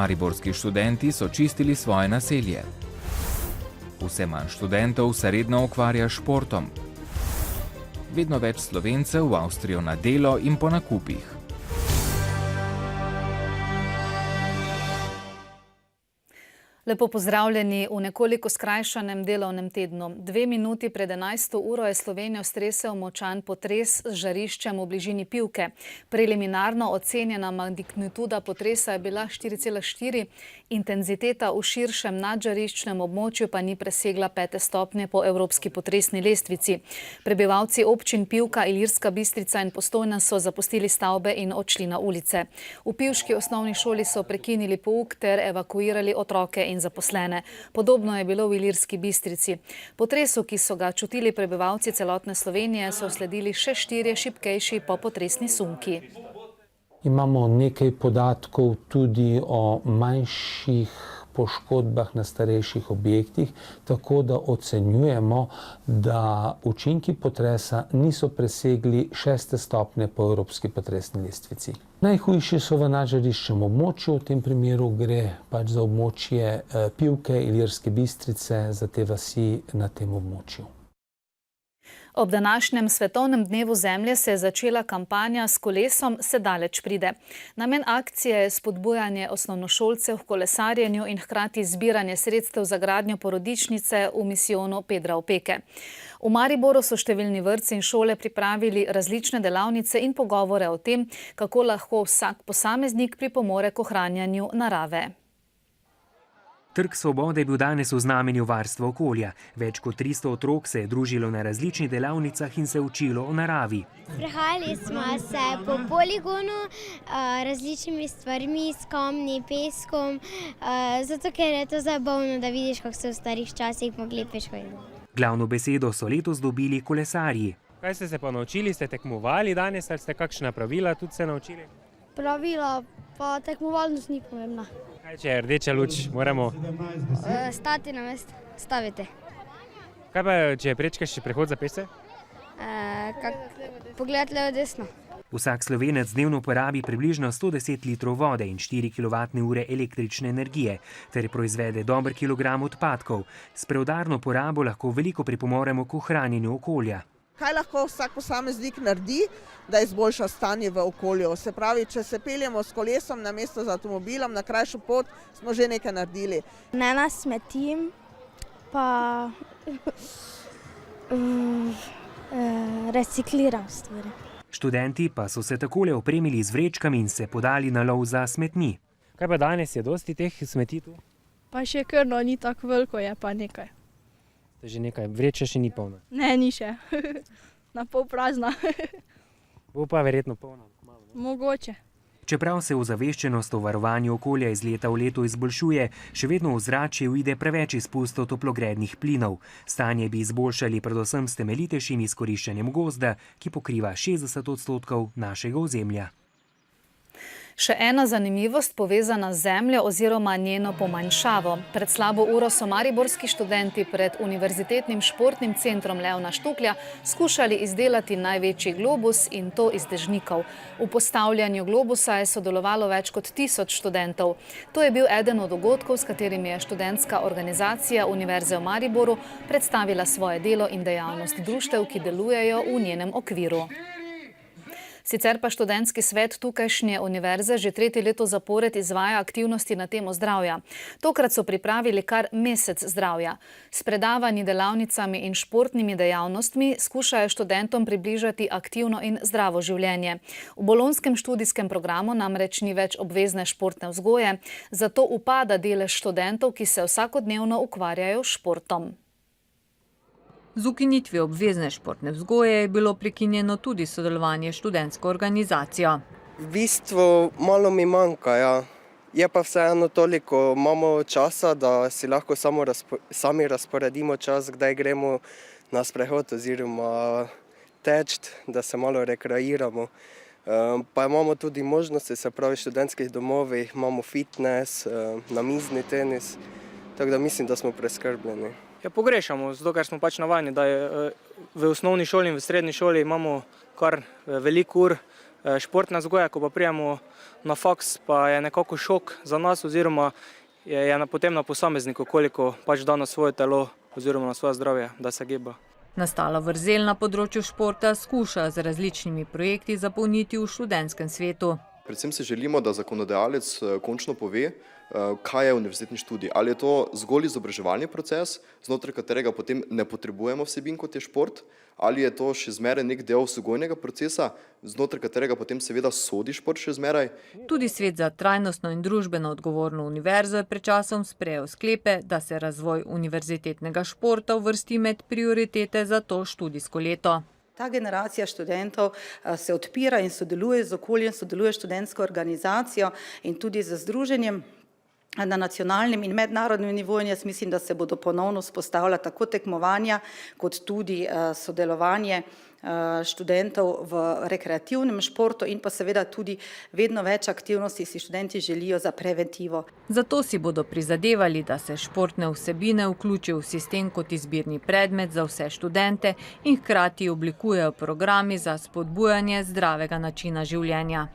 Mariborski študenti so čistili svoje naselje. Vse manj študentov se redno ukvarja s športom. Vedno več Slovencev v Avstrijo na delo in po nakupih. Lepo pozdravljeni v nekoliko skrajšanem delovnem tednu. 2 minuti pred 11. uro je Slovenijo stresel močan potres z žariščem v bližini Pivke. Preliminarno ocenjena magnituda potresa je bila 4,4, intenziteta v širšem nadžariščnem območju pa ni presegla 5. stopnje po evropski potresni lestvici. Prebivalci občin Pivka, Ilirska Bistrica in Postojna so zapustili stavbe in odšli na ulice. V pivški osnovni šoli so prekinili pouk ter evakuirali otroke in zaposlene. Podobno je bilo v Ilirski Bistrici. Potresu, ki so ga čutili prebivalci celotne Slovenije, so sledili še 4 šibkejši popotresni sunki. Imamo nekaj podatkov tudi o manjših poškodbah na starejših objektih, tako da ocenjujemo, da učinki potresa niso presegli 6. stopnje po evropski potresni lestvici. Najhujši so v nadžariščnem območju, v tem primeru gre pač za območje Pivke, Ilirske Bistrice, za te vasi na tem območju. Ob današnjem svetovnem dnevu Zemlje se je začela kampanja S kolesom se daleč pride. Namen akcije je spodbujanje osnovnošolcev v kolesarjenju in hkrati zbiranje sredstev za gradnjo porodičnice v misijonu Pedra Opeke. V Mariboru so številni vrtci in šole pripravili različne delavnice in pogovore o tem, kako lahko vsak posameznik pripomore k ohranjanju narave. Trg svobode je bil danes v znamenju varstva okolja. Več kot 300 otrok se je družilo na različnih delavnicah in se učilo o naravi. Sprehajali smo se po poligonu različnimi stvarmi, s kamni, peskom, zato ker je to zabavno, da vidiš, kako so v starih časih mogli peško hoditi. Glavno besedo so letos dobili kolesarji. Kaj ste se pa naučili? Ste tekmovali danes ali ste kakšna pravila tudi se naučili? Pravila pa tekmovalnost ni pomembna. Kaj če je rdeča luč, moramo? Stati na mestu, stavite. Kaj pa če prečkaš prehod za pešce? Pogledati levo desno. Vsak Slovenec dnevno porabi približno 110 litrov vode in 4 kWh električne energije ter proizvede dober kilogram odpadkov. S preudarno porabo lahko veliko pripomoremo k ohranjanju okolja. Kaj lahko vsak posameznik naredi, da izboljša stanje v okolju? Se pravi, če se peljemo s kolesom namesto z avtomobilom na krajšo pot, smo že nekaj naredili. Ne nasmetim, pa recikliram stvari. Študenti pa so se takole opremili z vrečkami in se podali na lov za smetmi. Kaj pa danes je dosti teh smeti tu? Pa še krno, ni tako veliko, je pa nekaj. To je že nekaj, vreča še ni polna. Ne, ni še. Na pol prazna. Bo pa verjetno polna. Mogoče. Čeprav se ozaveščenost o varovanju okolja iz leta v leto izboljšuje, še vedno v ozračje uide preveč izpustov toplogrednih plinov. Stanje bi izboljšali predvsem s temeljitejšim izkoriščanjem gozda, ki pokriva 60% našega ozemlja. Še ena zanimivost povezana z Zemljo oziroma njeno pomanjšavo. Pred slabo uro so mariborski študenti pred Univerzitetnim športnim centrom Leona Štuklja skušali izdelati največji globus in to iz dežnikov. V postavljanju globusa je sodelovalo več kot 1000 študentov. To je bil eden od dogodkov, s katerimi je študentska organizacija Univerze v Mariboru predstavila svoje delo in dejavnost društev, ki delujejo v njenem okviru. Sicer pa študentski svet tukajšnje univerze že 3. leto zapored izvaja aktivnosti na temo zdravja. Tokrat so pripravili kar mesec zdravja. S predavanji, delavnicami in športnimi dejavnostmi skušajo študentom približati aktivno in zdravo življenje. V bolonjskem študijskem programu namreč ni več obvezne športne vzgoje, zato upada delež študentov, ki se vsakodnevno ukvarjajo s športom. Z ukinitvijo obvezne športne vzgoje je bilo prekinjeno tudi sodelovanje s študentsko organizacijo. V bistvu malo mi manjka, ja. Je pa vseeno toliko, imamo časa, da si lahko sami razporedimo čas, kdaj gremo na sprehod oziroma teč, da se malo rekreiramo. Pa imamo tudi možnosti, se pravi v študentskih domovih, imamo fitness, namizni tenis, tako da mislim, da smo preskrbljeni. Ja, pogrešamo, zato ker smo pač navajeni, da je v osnovni šoli in v srednji šoli imamo kar veliko ur športna vzgoja, ko pa prijemo na faks, pa je nekako šok za nas oziroma je potem na posamezniku, koliko pač da na svoje telo oziroma na svoje zdravje, da se giba. Nastalo vrzel na področju športa skuša z različnimi projekti zapolniti v študentskem svetu. Predvsem si želimo, da zakonodajalec končno pove, kaj je univerzitetni študij. Ali je to zgolj izobraževalni proces, znotraj katerega potem ne potrebujemo vsebin, kot je šport, ali je to še zmeraj nek del vzgojnega procesa, znotraj katerega potem seveda sodi šport še zmeraj. Tudi Svet za trajnostno in družbeno odgovorno univerzo je pred časom sprejel sklepe, da se razvoj univerzitetnega športa uvrsti med prioritete za to študijsko leto. Ta generacija študentov se odpira in sodeluje z okoljem, sodeluje s študentsko organizacijo in tudi z združenjem na nacionalnem in mednarodnem nivoju. Jaz mislim, da se bodo ponovno vzpostavila tako tekmovanja kot tudi sodelovanje študentov v rekreativnem športu in pa seveda tudi vedno več aktivnosti si študenti želijo za preventivo. Zato si bodo prizadevali, da se športne vsebine vključijo v sistem kot izbirni predmet za vse študente in hkrati oblikujejo programi za spodbujanje zdravega načina življenja.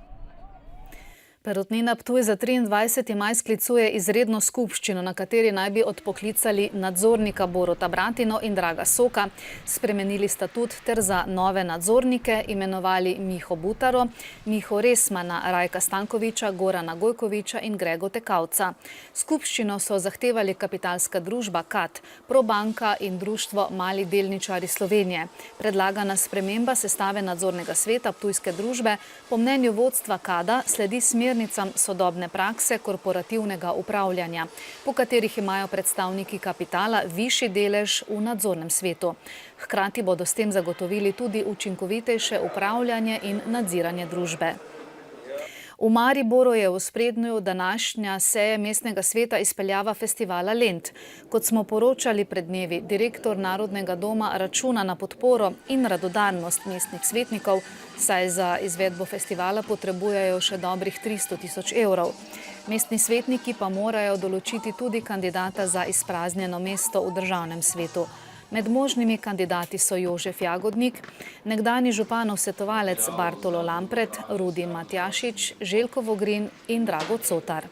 Perutnina Ptuj za 23. maj sklicuje izredno skupščino, na kateri naj bi odpoklicali nadzornika Boruta Bratino in Draga Soka, spremenili statut ter za nove nadzornike imenovali Miho Butaro, Miho Resmana, Rajka Stankoviča, Gorana Gojkoviča in Grego Tekavca. Skupščino so zahtevali kapitalska družba KAT, Probanka in društvo Mali delničari Slovenije. Predlagana sprememba sestave nadzornega sveta ptujske družbe po mnenju vodstva KAD-a sledi smernicam sodobne prakse korporativnega upravljanja, po katerih imajo predstavniki kapitala višji delež v nadzornem svetu. Hkrati bodo s tem zagotovili tudi učinkovitejše upravljanje in nadziranje družbe. V Mariboru je v ospredju današnja seja mestnega sveta izpeljava festivala Lent. Kot smo poročali pred dnevi, direktor Narodnega doma računa na podporo in radodarnost mestnih svetnikov, saj za izvedbo festivala potrebujejo še dobrih 300 000 evrov. Mestni svetniki pa morajo določiti tudi kandidata za izpraznjeno mesto v državnem svetu. Med možnimi kandidati so Jožef Jagodnik, nekdanji županov svetovalec Bartolo Lampret, Rudi Matjašič, Željko Vogrin in Drago Cotar.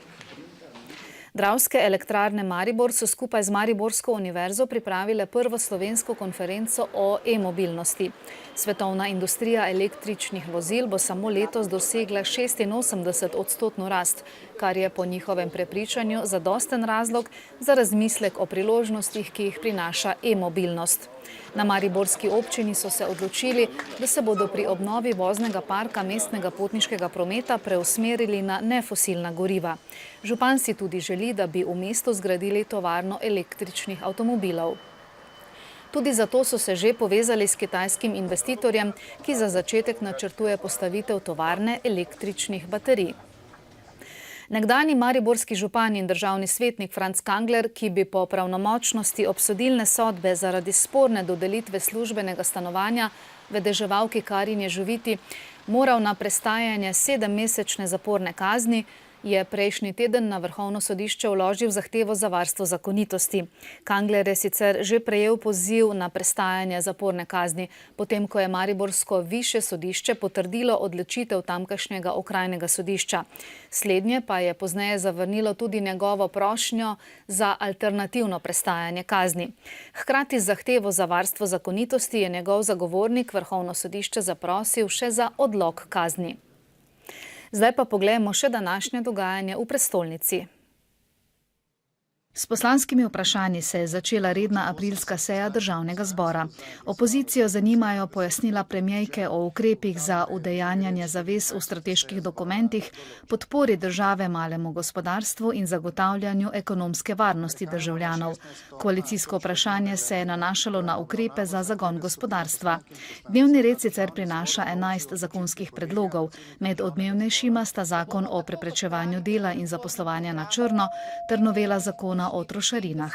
Dravske elektrarne Maribor so skupaj z Mariborsko univerzo pripravile prvo slovensko konferenco o e-mobilnosti. Svetovna industrija električnih vozil bo samo letos dosegla 86% rast, kar je po njihovem prepričanju zadosten razlog za razmislek o priložnostih, ki jih prinaša e-mobilnost. Na mariborski občini so se odločili, da se bodo pri obnovi voznega parka mestnega potniškega prometa preusmerili na nefosilna goriva. Župan si tudi želi, da bi v mestu zgradili tovarno električnih avtomobilov. Tudi zato so se že povezali s kitajskim investitorjem, ki za začetek načrtuje postavitev tovarne električnih baterij. Nekdanji mariborski župan in državni svetnik Franc Kangler, ki bi po pravnomočnosti obsodilne sodbe zaradi sporne dodelitve službenega stanovanja vedeževalki Karini Žuviti moral na prestajanje 7-mesečne zaporne kazni, je prejšnji teden na Vrhovno sodišče vložil zahtevo za varstvo zakonitosti. Kangler je sicer že prejel poziv na prestajanje zaporne kazni, potem ko je mariborsko višje sodišče potrdilo odločitev tamkajšnjega okrajnega sodišča. Slednje pa je pozneje zavrnilo tudi njegovo prošnjo za alternativno prestajanje kazni. Hkrati z zahtevo za varstvo zakonitosti je njegov zagovornik Vrhovno sodišče zaprosil še za odlog kazni. Zdaj pa poglejmo še današnje dogajanje v prestolnici. S poslanskimi vprašanji se je začela redna aprilska seja Državnega zbora. Opozicijo zanimajo pojasnila premierke o ukrepih za udejanjanje zavez v strateških dokumentih, podpori države malemu gospodarstvu in zagotavljanju ekonomske varnosti državljanov. Koalicijsko vprašanje se je nanašalo na ukrepe za zagon gospodarstva. Dnevni red sicer prinaša 11 zakonskih predlogov. Med odmevnejšima sta zakon o preprečevanju dela in zaposlovanja na črno ter novela zakona o trošarinah.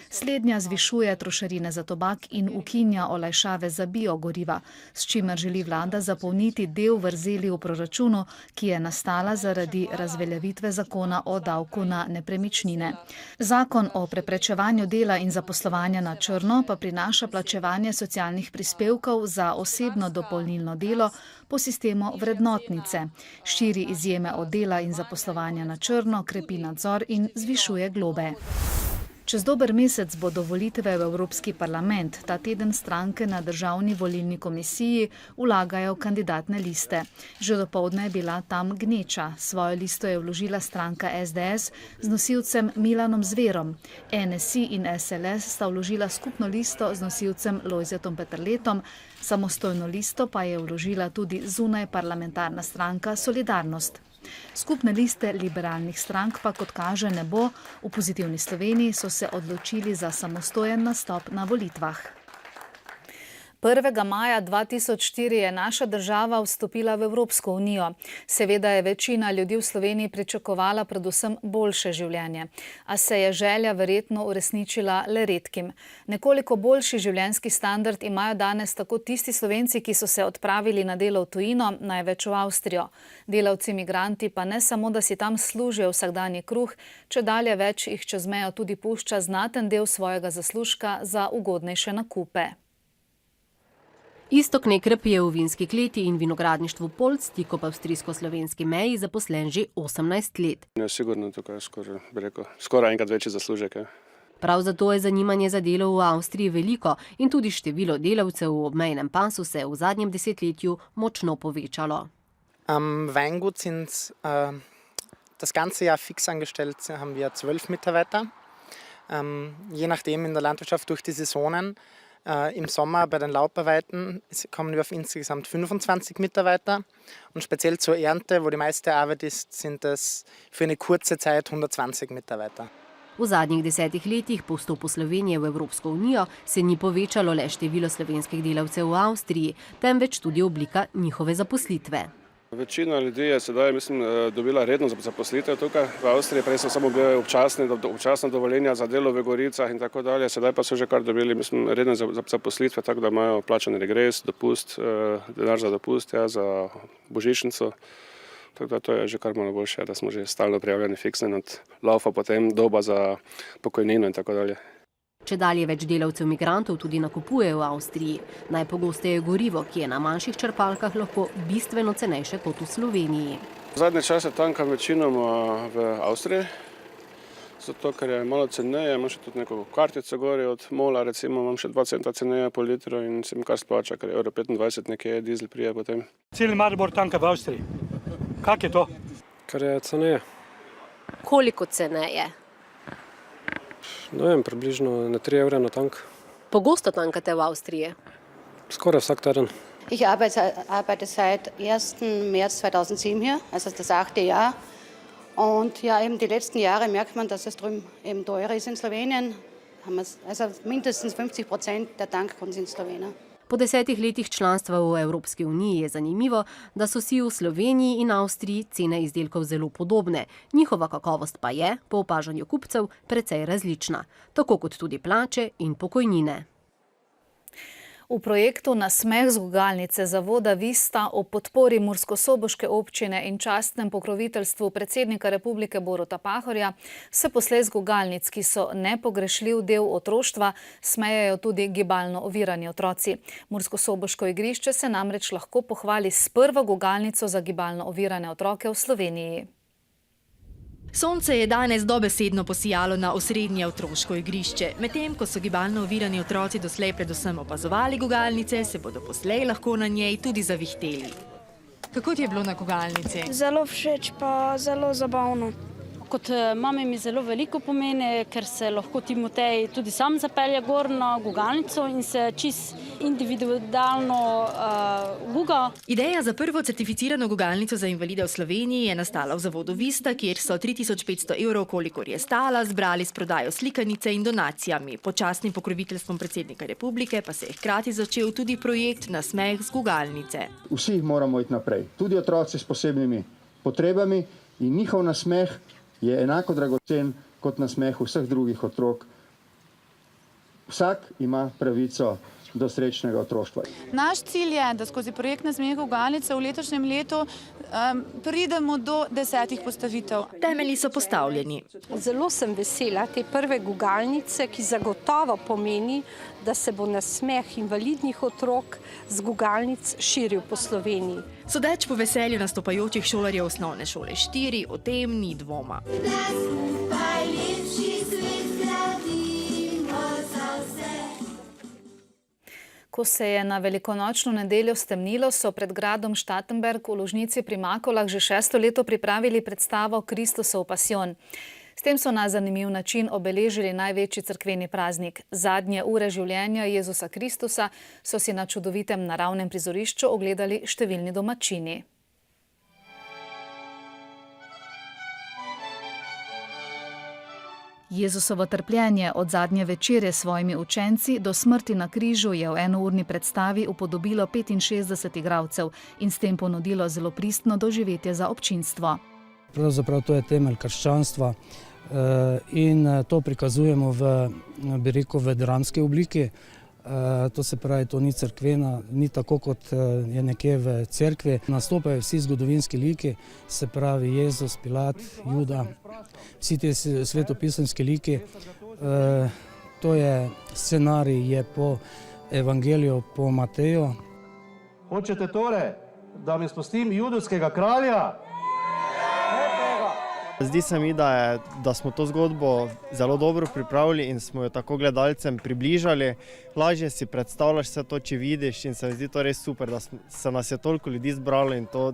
Slednja zvišuje trošarine za tobak in ukinja olajšave za biogoriva, s čimer želi vlada zapolniti del vrzeli v proračunu, ki je nastala zaradi razveljavitve zakona o davku na nepremičnine. Zakon o preprečevanju dela in zaposlovanja na črno pa prinaša plačevanje socialnih prispevkov za osebno dopolnilno delo po sistemu vrednotnice. Širi izjeme od dela in zaposlovanja na črno, krepi nadzor in zvišuje globe. Čez dober mesec bodo volitve v Evropski parlament. Ta teden stranke na Državni volilni komisiji vlagajo kandidatne liste. Že dopoldne je bila tam gneča. Svojo listo je vložila stranka SDS z nosilcem Milanom Zverom. NSI in SLS sta vložila skupno listo z nosilcem Lojzetom Peterletom, samostojno listo pa je vložila tudi zunaj parlamentarna stranka Solidarnost. Skupne liste liberalnih strank pa, kot kaže, ne bo. V Pozitivni Sloveniji so se odločili za samostojen nastop na volitvah. 1. maja 2004 je naša država vstopila v Evropsko unijo. Seveda je večina ljudi v Sloveniji pričakovala predvsem boljše življenje, a se je želja verjetno uresničila le redkim. Nekoliko boljši življenjski standard imajo danes tako tisti Slovenci, ki so se odpravili na delo v tujino, največ v Avstrijo. Delavci migranti pa ne samo, da si tam služijo vsakdanji kruh, čedalje več jih čez mejo tudi pušča znaten del svojega zaslužka za ugodnejše nakupe. Iztok Nekrep je v vinski kleti in vinogradništvu Polc, tik ob avstrijsko-slovenski meji, zaposlen že 18 let. Sigurno tukaj skoraj enkrat večji zaslužek. Prav zato je zanimanje za delo v Avstriji veliko in tudi število delavcev v obmejnem pasu se je v zadnjem desetletju močno povečalo. Am Weingut sind das ganze Jahr fix angestellt, haben wir 12 Mitarbeiter. Je nachdem in der Landwirtschaft durch die Saisonen. Im Sommer bei den Laubarbeiten kommen wir auf insgesamt 25 Mitarbeiter und speziell zur Ernte, wo die meiste Arbeit ist, sind es für eine kurze Zeit 120 Mitarbeiter. V zadnjih 10 letih po vstopu Slovenije v Evropsko unijo se ni povečalo le število slovenskih delavcev v Avstriji, temveč tudi oblika njihove zaposlitve. Večina ljudi je sedaj, dobila redno zaposlitev tukaj v Avstriji. Prej so samo bile občasna dovoljenja za delo v Goricah in tako dalje. Sedaj pa so že kar dobili redne zaposlitve, tako da imajo plačan regres, dopust, denar za dopust, za božičnico. Tako da to je že kar malo boljše, da smo že stalno prijavljeni fiksno in od laufa potem doba za pokojnino in tako dalje. Čedalje več delavcev migrantov tudi nakupuje v Avstriji. Najpogosteje gorivo, ki je na manjših črpalkah lahko bistveno cenejše kot v Sloveniji. Zadnje čase tankam večinoma v Avstriji, zato ker je malo ceneje. Imam še tudi neko kartico gori od Mola, recimo imam še 2 centa ceneje po litru in se mi kar splača, ker je €1,25 nekje dizel prije potem. Cel Maribor tanka v Avstriji. Kak je to? Ker je ceneje. Koliko ceneje? Ne vem, približno na 3 evre na tank. Pogosto tankate v Avstriji? Skoraj vsak teden. Ich arbeite seit 1. März 2007 hier, also das 8. Jahr. Und ja, eben die letzten Jahre merkt man, dass es drüben eben teurer ist in Slowenien. Also mindestens 50% der Tankkunden sind Slowener. Po 10 letih članstva v Evropski uniji je zanimivo, da so si v Sloveniji in Avstriji cene izdelkov zelo podobne. Njihova kakovost pa je, po opažanju kupcev, precej različna, tako kot tudi plače in pokojnine. V projektu Nasmeh z gugalnice zavoda Vista o podpori murskosoboške občine in častnem pokroviteljstvu predsednika Republike Boruta Pahorja se poslej z gugalnic, ki so nepogrešljiv del otroštva, smejejo tudi gibalno ovirani otroci. Murskosoboško igrišče se namreč lahko pohvali s prvo gugalnico za gibalno ovirane otroke v Sloveniji. Sonce je danes dobesedno posijalo na osrednje otroško igrišče. Medtem, ko so gibalno ovirani otroci doslej predvsem opazovali gugalnice, se bodo poslej lahko na njej tudi zavihteli. Kako ti je bilo na gugalnici? Zelo všeč, pa zelo zabavno. Kot mami mi zelo veliko pomeni, ker se lahko Timotej tudi sam zapelje gor na gugalnico in se čist individualno guga. Ideja za prvo certificirano gugalnico za invalide v Sloveniji je nastala v zavodu Vista, kjer so 3500 evrov, kolikor je stala, zbrali s prodajo slikanice in donacijami. Pod častnim pokroviteljstvom predsednika Republike pa se je hkrati začel tudi projekt Nasmeh z gugalnice. Vsi moramo iti naprej, tudi otroci s posebnimi potrebami in njihov nasmeh je enako dragocen kot nasmeh vseh drugih otrok. Vsak ima pravico do srečnega otroštva. Naš cilj je, da skozi projekt Nasmeh gugalnice v letošnjem letu pridemo do 10 postavitev. Temelji so postavljeni. Zelo sem vesela te prve gugalnice, ki zagotovo pomeni, da se bo nasmeh invalidnih otrok z gugalnic širil po Sloveniji. Sodeč po veselju nastopajočih šolarjev osnovne šole 4, o tem ni dvoma. Ko se je na velikonočno nedeljo stemnilo, so pred gradom Štatenberg v Lužnici pri Makolah že 6. leto pripravili predstavo Kristusov pasijon. S tem so na zanimiv način obeležili največji cerkveni praznik. Zadnje ure življenja Jezusa Kristusa so si na čudovitem naravnem prizorišču ogledali številni domačini. Jezusovo trpljenje od zadnje večerje s svojimi učenci do smrti na križu je v enourni predstavi upodobilo 65 igralcev in s tem ponudilo zelo pristno doživetje za občinstvo. Pravzaprav to je temelj krščanstva in to prikazujemo v dramski obliki. To se pravi, to ni cerkvena, ni tako, kot je nekje v cerkvi. Nastopajo vsi zgodovinski liki, se pravi Jezus, Pilat, Juda, vsi ti svetopisemski liki. To je scenarij je po Evangeliju po Mateju. Hočete torej, da mi spustim judovskega kralja? Zdi se mi, da smo to zgodbo zelo dobro pripravili in smo jo tako gledalcem približali. Lažje si predstavljaš vse to, če vidiš, in se mi zdi to res super, da se nas je toliko ljudi zbralo in to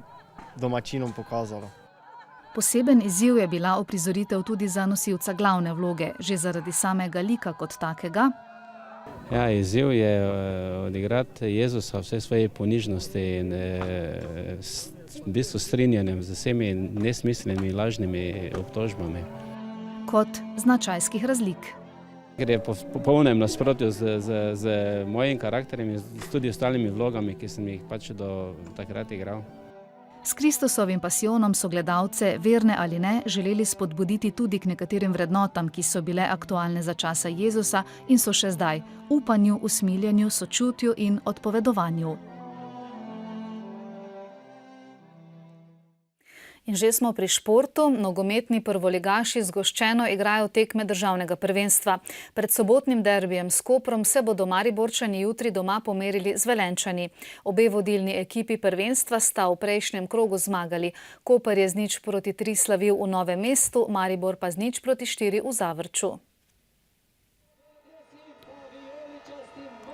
domačinom pokazalo. Poseben izziv je bila uprizoritev tudi za nosilca glavne vloge, že zaradi samega lika kot takega. Ja, izziv je odigrati Jezusa vse svoje ponižnosti in v bistvu strinjanjem z vsemi nesmiselnimi lažnimi obtožbami. Kot značajskih razlik. Ker je po popolnem nasprotju z mojim karakterjem in tudi ostalimi vlogami, ki sem jih pač do takrat igral. S Kristusovim pasijonom so gledalce, verne ali ne, želeli spodbuditi tudi k nekaterim vrednotam, ki so bile aktualne za časa Jezusa in so še zdaj: upanju, usmiljenju, sočutju in odpovedovanju. In že smo pri športu. Nogometni prvoligaši zgoščeno igrajo tekme državnega prvenstva. Pred sobotnim derbijem s Koprom se bodo Mariborčani jutri doma pomerili z Velenjčani. Obe vodilni ekipi prvenstva sta v prejšnjem krogu zmagali. Koper je z 0-3 slavil v Novem mestu, Maribor pa z 0-4 v Zavrču.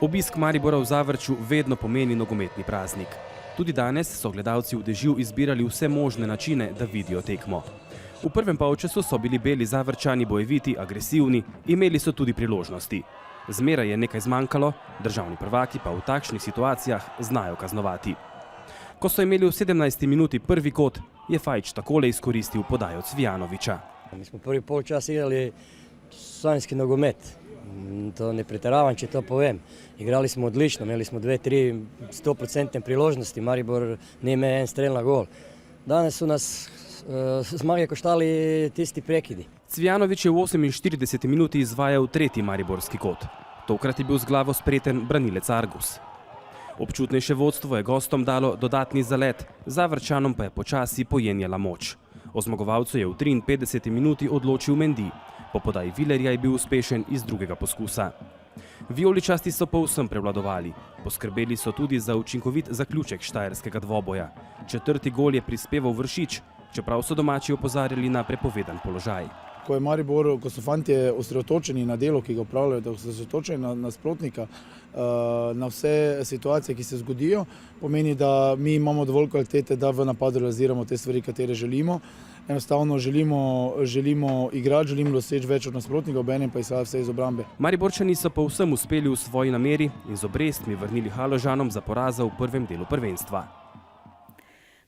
Obisk Maribora v Zavrču vedno pomeni nogometni praznik. Tudi danes so gledalci v dežju izbirali vse možne načine, da vidijo tekmo. V prvem polčasu so bili beli Zavrčani bojeviti, agresivni, imeli so tudi priložnosti. Zmeraj je nekaj zmanjkalo, državni prvaki pa v takšnih situacijah znajo kaznovati. Ko so imeli v 17. minuti prvi kot, je Fajč takole izkoristil podajo Cvijanoviča. Mi smo prvi polčas igrali slovenski nogomet. To ne pretiravam, če to povem. Igrali smo odlično, imeli smo 2-3 100% priložnosti, Maribor ne ima en strel na gol. Danes so nas zmage koštali tisti prekidi. Cvijanovič je v 48. minuti izvajal tretji mariborski kot. Tokrat je bil z glavo spreten branilec Argus. Občutnejše vodstvo je gostom dalo dodatni zalet, Zavrčanom pa je počasi pojenjala moč. O zmagovalcu je v 53. minuti odločil Mendy. Po podaji Vilerja je bil uspešen iz drugega poskusa. Vijoličasti so povsem prevladovali. Poskrbeli so tudi za učinkovit zaključek štajerskega dvoboja. Četrti gol je prispeval Vršič, čeprav so domači opozarjali na prepovedan položaj. Ko je Maribor, ko so fantje osredotočeni na delo, ki ga upravljajo, da so osredotočeni na nasprotnika, na vse situacije, ki se zgodijo, pomeni, da mi imamo dovolj kvalitete, da v napadu realiziramo te stvari, katere želimo. Enostavno želimo igrati, želimo doseči več od nasprotnika, obenem pa izhaja vse iz obrambe. Mariborčani so povsem uspeli v svoji nameri in z obrestmi vrnili Haložanom za poraza v prvem delu prvenstva.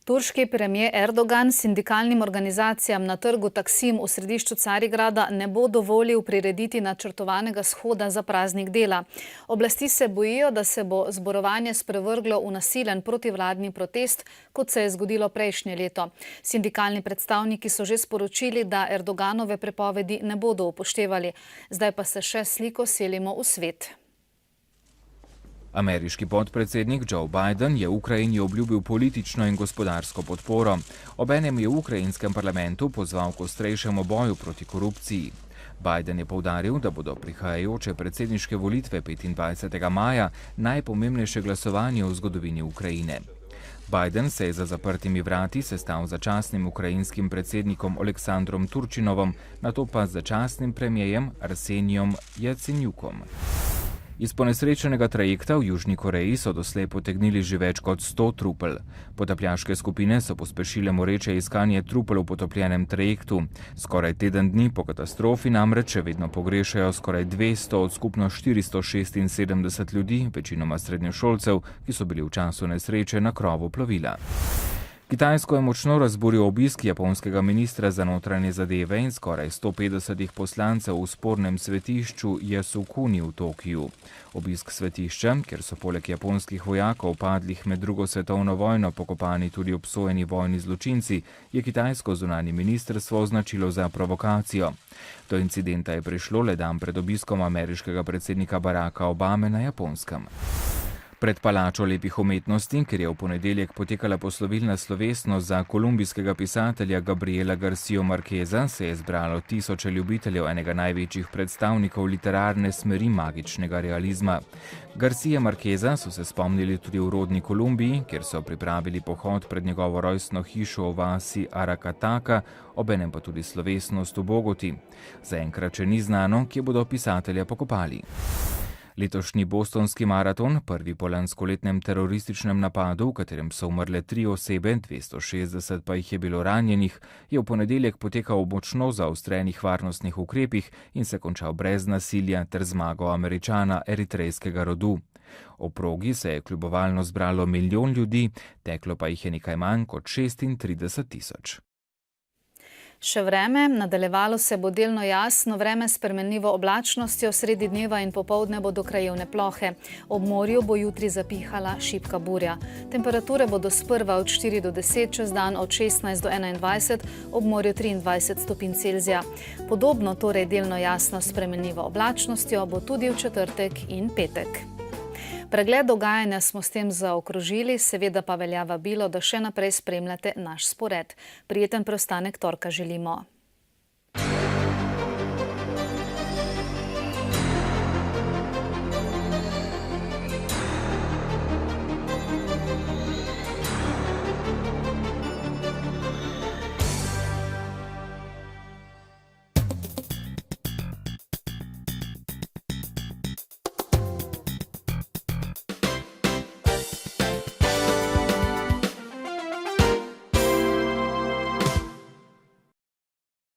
Turški premijer Erdogan sindikalnim organizacijam na trgu Taksim v središču Carigrada ne bo dovolil prirediti načrtovanega shoda za praznik dela. Oblasti se bojijo, da se bo zborovanje sprevrglo v nasilen protivladni protest, kot se je zgodilo prejšnje leto. Sindikalni predstavniki so že sporočili, da Erdoganove prepovedi ne bodo upoštevali. Zdaj pa se še sliko selimo v svet. Ameriški podpredsednik Joe Biden je Ukrajini obljubil politično in gospodarsko podporo. Obenem je v ukrajinskem parlamentu pozval k ostrejšemu boju proti korupciji. Biden je poudaril, da bodo prihajajoče predsedniške volitve 25. maja najpomembnejše glasovanje v zgodovini Ukrajine. Biden se je za zaprtimi vrati sestal z začasnim ukrajinskim predsednikom Oleksandrom Turčinovom, nato pa z začasnim premijejem Arsenijom Jacenjukom. Iz ponesrečenega trajekta v Južni Koreji so doslej potegnili že več kot 100 trupel. Potapljaške skupine so pospešile moreče iskanje trupel v potopljenem trajektu. Skoraj teden dni po katastrofi namreč še vedno pogrešajo skoraj 200 od skupno 476 ljudi, večinoma srednješolcev, ki so bili v času nesreče na krovu plovila. Kitajsko je močno razburil obisk japonskega ministra za notranje zadeve in skoraj 150 poslancev v spornem svetišču Jasukuni v Tokiju. Obisk svetišča, kjer so poleg japonskih vojakov padlih med drugo svetovno vojno pokopani tudi obsojeni vojni zločinci, je kitajsko zunanje ministrstvo označilo za provokacijo. Do incidenta je prišlo le dan pred obiskom ameriškega predsednika Baracka Obame na Japonskem. Pred palačo lepih umetnosti, kjer je v ponedeljek potekala poslovilna slovesnost za kolumbijskega pisatelja Gabriela Garcijo Marqueza, se je zbralo tisoče ljubiteljev enega največjih predstavnikov literarne smeri magičnega realizma. Garcija Marqueza so se spomnili tudi v rodni Kolumbiji, kjer so pripravili pohod pred njegovo rojstno hišo v vasi Aracataca, obenem pa tudi slovesnost v Bogoti. Zaenkrat še ni znano, kje bodo pisatelja pokopali. Letošnji bostonski maraton, prvi po lanskoletnem terorističnem napadu, v katerem so umrle 3 osebe, 260 pa jih je bilo ranjenih, je v ponedeljek potekal v močno zaostrenih varnostnih ukrepih in se končal brez nasilja ter zmago Američana eritrejskega rodu. O progi se je kljubovalno zbralo 1 milijon ljudi, teklo pa jih je nekaj manj kot 36 tisoč. Še vreme, nadaljevalo se bo delno jasno vreme s spremenljivo oblačnostjo, sredi dneva in popoldne bodo krajevne plohe. Ob morju bo jutri zapihala šibka burja. Temperature bodo sprva od 4 do 10, čez dan od 16 do 21, ob morju 23 stopinj Celzija. Podobno torej delno jasno s spremenljivo oblačnostjo bo tudi v četrtek in petek. Pregled dogajanja smo s tem zaokrožili, seveda pa velja vabilo, da še naprej spremljate naš spored. Prijeten preostanek torka želimo.